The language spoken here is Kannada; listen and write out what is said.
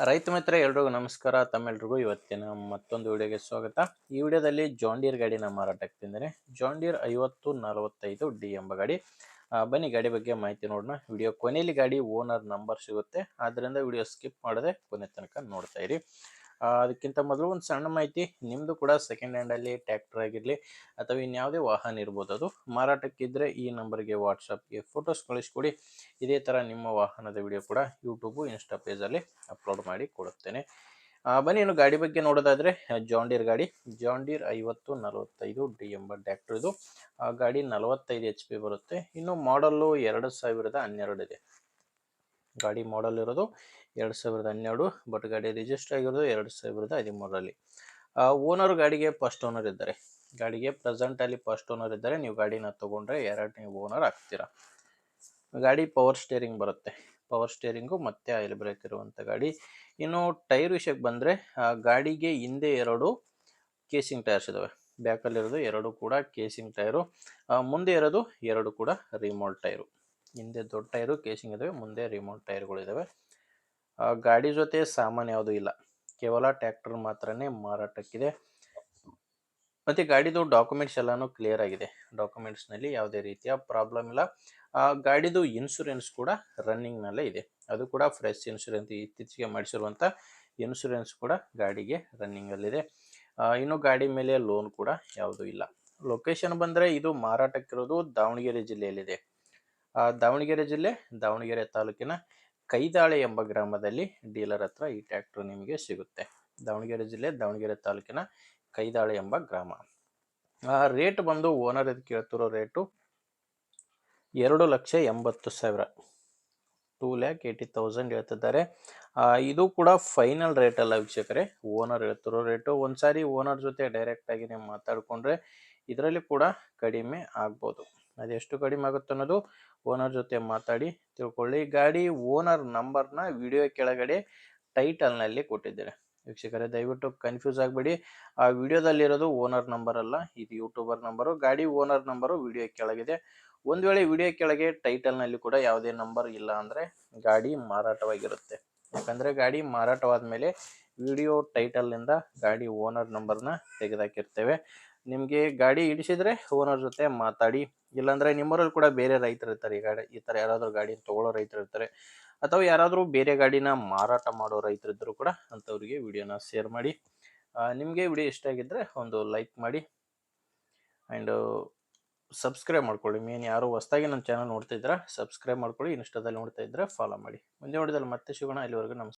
ರೈತ ಮಿತ್ರ ಎಲ್ರಿಗೂ ನಮಸ್ಕಾರ. ತಮ್ಮೆಲ್ರಿಗೂ ಇವತ್ತಿನ ಮತ್ತೊಂದು ವಿಡಿಯೋಗೆ ಸ್ವಾಗತ. ಈ ವಿಡಿಯೋದಲ್ಲಿ ಜಾಂಡೀರ್ ಗಾಡಿನ ಮಾರಾಟಕ್ಕೆ ತಂದಿದ್ದೇನೆ. ಜಾಂಡೀರ್ 5045 ಡಿ ಎಂಬ ಗಾಡಿ. ಬನ್ನಿ ಗಾಡಿ ಬಗ್ಗೆ ಮಾಹಿತಿ ನೋಡೋಣ. ವಿಡಿಯೋ ಕೊನೆಯಲ್ಲಿ ಗಾಡಿ ಓನರ್ ನಂಬರ್ ಸಿಗುತ್ತೆ, ಆದ್ದರಿಂದ ವಿಡಿಯೋ ಸ್ಕಿಪ್ ಮಾಡದೆ ಕೊನೆ ತನಕ ನೋಡ್ತಾ ಇರಿ. ಅದಕ್ಕಿಂತ ಮೊದಲು ಒಂದು ಸಣ್ಣ ಮಾಹಿತಿ, ನಿಮ್ಮದು ಕೂಡ ಸೆಕೆಂಡ್ ಹ್ಯಾಂಡಲ್ಲಿ ಟ್ರ್ಯಾಕ್ಟರ್ ಆಗಿರಲಿ ಅಥವಾ ಇನ್ಯಾವುದೇ ವಾಹನ ಇರ್ಬೋದು, ಅದು ಮಾರಾಟಕ್ಕಿದ್ದರೆ ಈ ನಂಬರ್ಗೆ ವಾಟ್ಸಪ್ಗೆ ಫೋಟೋಸ್ ಕಳಿಸ್ಕೊಡಿ. ಇದೇ ಥರ ನಿಮ್ಮ ವಾಹನದ ವಿಡಿಯೋ ಕೂಡ ಯೂಟ್ಯೂಬು ಇನ್ಸ್ಟಾ ಪೇಜಲ್ಲಿ ಅಪ್ಲೋಡ್ ಮಾಡಿ ಕೊಡುತ್ತೇನೆ. ಬನ್ನಿ ಇನ್ನು ಗಾಡಿ ಬಗ್ಗೆ ನೋಡೋದಾದರೆ, ಜಾಂಡೀರ್ ಗಾಡಿ, ಜಾಂಡೀರ್ 5045 ಡಿ ಎಂಬ ಟ್ರ್ಯಾಕ್ಟರ್ ಇದು. ಗಾಡಿ 45 HP ಬರುತ್ತೆ. ಇನ್ನು ಮಾಡಲ್ಲು 2012 ಇದೆ. ಗಾಡಿ ಮಾಡಲ್ ಇರೋದು 2012, ಬಟ್ ಗಾಡಿ ರಿಜಿಸ್ಟರ್ ಆಗಿರೋದು 2013ರಲ್ಲಿ. ಓನರ್ ಗಾಡಿಗೆ ಫಸ್ಟ್ ಓನರ್ ಇದ್ದಾರೆ. ಗಾಡಿಗೆ ಪ್ರೆಸೆಂಟಲ್ಲಿ ಫಸ್ಟ್ ಓನರ್ ಇದ್ದಾರೆ. ನೀವು ಗಾಡಿನ ತೊಗೊಂಡ್ರೆ ಎರಡನೇ ಓನರ್ ಆಗ್ತೀರಾ. ಗಾಡಿ ಪವರ್ ಸ್ಟೇರಿಂಗ್ ಬರುತ್ತೆ. ಪವರ್ ಸ್ಟೇರಿಂಗು ಮತ್ತು ಆಯಿಲ್ ಬ್ರೇಕ್ ಇರುವಂಥ ಗಾಡಿ. ಇನ್ನು ಟೈರ್ ವಿಷಯಕ್ಕೆ ಬಂದರೆ, ಗಾಡಿಗೆ ಹಿಂದೆ 2 ಕೇಸಿಂಗ್ ಟೈರ್ಸ್ ಇದ್ದಾವೆ. ಬ್ಯಾಕಲ್ಲಿರೋದು 2 ಕೂಡ ಕೇಸಿಂಗ್ ಟೈರು, ಮುಂದೆ ಇರೋದು 2 ಕೂಡ ರಿಮೋಟ್ ಟೈರು. ಹಿಂದೆ ದೊಡ್ಡ ಟೈರು ಕೇಸಿಂಗ್ ಇದ್ದಾವೆ, ಮುಂದೆ ರಿಮೋಟ್ ಟೈರ್ಗಳಿದ್ದಾವೆ. ಗಾಡಿ ಜೊತೆ ಸಾಮಾನು ಯಾವುದೂ ಇಲ್ಲ, ಕೇವಲ ಟ್ರ್ಯಾಕ್ಟರ್ ಮಾತ್ರನೇ ಮಾರಾಟಕ್ಕಿದೆ. ಮತ್ತು ಗಾಡಿದು ಡಾಕ್ಯುಮೆಂಟ್ಸ್ ಎಲ್ಲನೂ ಕ್ಲಿಯರ್ ಆಗಿದೆ. ಡಾಕ್ಯುಮೆಂಟ್ಸ್ನಲ್ಲಿ ಯಾವುದೇ ರೀತಿಯ ಪ್ರಾಬ್ಲಮ್ ಇಲ್ಲ. ಗಾಡಿದು ಇನ್ಶೂರೆನ್ಸ್ ಕೂಡ ರನ್ನಿಂಗ್ನಲ್ಲೇ ಇದೆ. ಅದು ಕೂಡ ಫ್ರೆಶ್ ಇನ್ಶೂರೆನ್ಸ್, ಇತ್ತೀಚೆಗೆ ಮಾಡಿಸಿರುವಂಥ ಇನ್ಶೂರೆನ್ಸ್ ಕೂಡ ಗಾಡಿಗೆ ರನ್ನಿಂಗಲ್ಲಿದೆ. ಇನ್ನು ಗಾಡಿ ಮೇಲೆ ಲೋನ್ ಕೂಡ ಯಾವುದೂ ಇಲ್ಲ. ಲೊಕೇಶನ್ ಬಂದರೆ ಇದು ಮಾರಾಟಕ್ಕಿರೋದು ದಾವಣಗೆರೆ ಜಿಲ್ಲೆಯಲ್ಲಿದೆ. ದಾವಣಗೆರೆ ಜಿಲ್ಲೆ, ದಾವಣಗೆರೆ ತಾಲೂಕಿನ ಕೈದಾಳೆ ಎಂಬ ಗ್ರಾಮದಲ್ಲಿ ಡೀಲರ್ ಹತ್ರ ಈ ಟ್ರ್ಯಾಕ್ಟರ್ ನಿಮಗೆ ಸಿಗುತ್ತೆ. ದಾವಣಗೆರೆ ಜಿಲ್ಲೆ, ದಾವಣಗೆರೆ ತಾಲೂಕಿನ ಕೈದಾಳೆ ಎಂಬ ಗ್ರಾಮ. ರೇಟ್ ಬಂದು ಓನರ್ ಕೇಳ್ತಿರೋ ರೇಟು 2,80,000, 2,80,000 ಹೇಳ್ತಿದ್ದಾರೆ. ಇದು ಕೂಡ ಫೈನಲ್ ರೇಟ್ ಅಲ್ಲ ವೀಕ್ಷಕರೇ, ಓನರ್ ಹೇಳ್ತಿರೋ ರೇಟು. ಒಂದ್ಸಾರಿ ಓನರ್ ಜೊತೆ ಡೈರೆಕ್ಟಾಗಿ ನೀವು ಮಾತಾಡಿಕೊಂಡ್ರೆ ಇದರಲ್ಲಿ ಕೂಡ ಕಡಿಮೆ ಆಗ್ಬೋದು. ಅದೆಷ್ಟು ಕಡಿಮೆ ಆಗುತ್ತೆ ಅನ್ನೋದು ಓನರ್ ಜೊತೆ ಮಾತಾಡಿ ತಿಳ್ಕೊಳ್ಳಿ. ಗಾಡಿ ಓನರ್ ನಂಬರ್ನ ವಿಡಿಯೋ ಕೆಳಗಡೆ ಟೈಟಲ್ನಲ್ಲಿ ಕೊಟ್ಟಿದ್ದೇನೆ ವೀಕ್ಷಕರೇ, ದಯವಿಟ್ಟು ಕನ್ಫ್ಯೂಸ್ ಆಗಬೇಡಿ. ಆ ವಿಡಿಯೋದಲ್ಲಿರೋದು ಓನರ್ ನಂಬರ್ ಅಲ್ಲ, ಇದು ಯೂಟ್ಯೂಬರ್ ನಂಬರು. ಗಾಡಿ ಓನರ್ ನಂಬರು ವಿಡಿಯೋ ಕೆಳಗಿದೆ. ಒಂದು ವೇಳೆ ವಿಡಿಯೋ ಕೆಳಗೆ ಟೈಟಲ್ನಲ್ಲಿ ಕೂಡ ಯಾವುದೇ ನಂಬರ್ ಇಲ್ಲ ಅಂದರೆ ಗಾಡಿ ಮಾರಾಟವಾಗಿರುತ್ತೆ. ಯಾಕಂದರೆ ಗಾಡಿ ಮಾರಾಟವಾದ ಮೇಲೆ ವಿಡಿಯೋ ಟೈಟಲ್ನಿಂದ ಗಾಡಿ ಓನರ್ ನಂಬರ್ನ ತೆಗೆದಾಕಿರ್ತೇವೆ. ನಿಮಗೆ ಗಾಡಿ ಹಿಡಿಸಿದರೆ ಓನರ್ ಜೊತೆ ಮಾತಾಡಿ. ಇಲ್ಲಾಂದರೆ ನಿಮ್ಮೂರಲ್ಲಿ ಕೂಡ ಬೇರೆ ರೈತರು ಇರ್ತಾರೆ, ಈ ಥರ ಯಾರಾದರೂ ಗಾಡಿ ತೊಗೊಳ್ಳೋ ರೈತರು ಇರ್ತಾರೆ, ಅಥವಾ ಯಾರಾದರೂ ಬೇರೆ ಗಾಡಿನ ಮಾರಾಟ ಮಾಡೋ ರೈತರಿದ್ದರೂ ಕೂಡ ಅಂಥವ್ರಿಗೆ ವಿಡಿಯೋನ ಶೇರ್ ಮಾಡಿ. ನಿಮಗೆ ವಿಡಿಯೋ ಇಷ್ಟ ಆಗಿದ್ದರೆ ಒಂದು ಲೈಕ್ ಮಾಡಿ ಆ್ಯಂಡ್ ಸಬ್ಸ್ಕ್ರೈಬ್ ಮಾಡ್ಕೊಳ್ಳಿ. ಮೇನ್ ಯಾರು ಹೊಸದಾಗಿ ನನ್ನ ಚಾನಲ್ ನೋಡ್ತಾ ಇದ್ದೀರಾ ಸಬ್ಸ್ಕ್ರೈಬ್ ಮಾಡ್ಕೊಳ್ಳಿ. ಇನ್ಸ್ಟಾದಲ್ಲಿ ನೋಡ್ತಾ ಇದ್ದರೆ ಫಾಲೋ ಮಾಡಿ. ಮುಂದೆ ವಿಡಿಯೋದಲ್ಲಿ ಮತ್ತೆ ಸಿಗೋಣ. ಅಲ್ಲಿವರೆಗೂ ನಮಸ್ಕಾರ.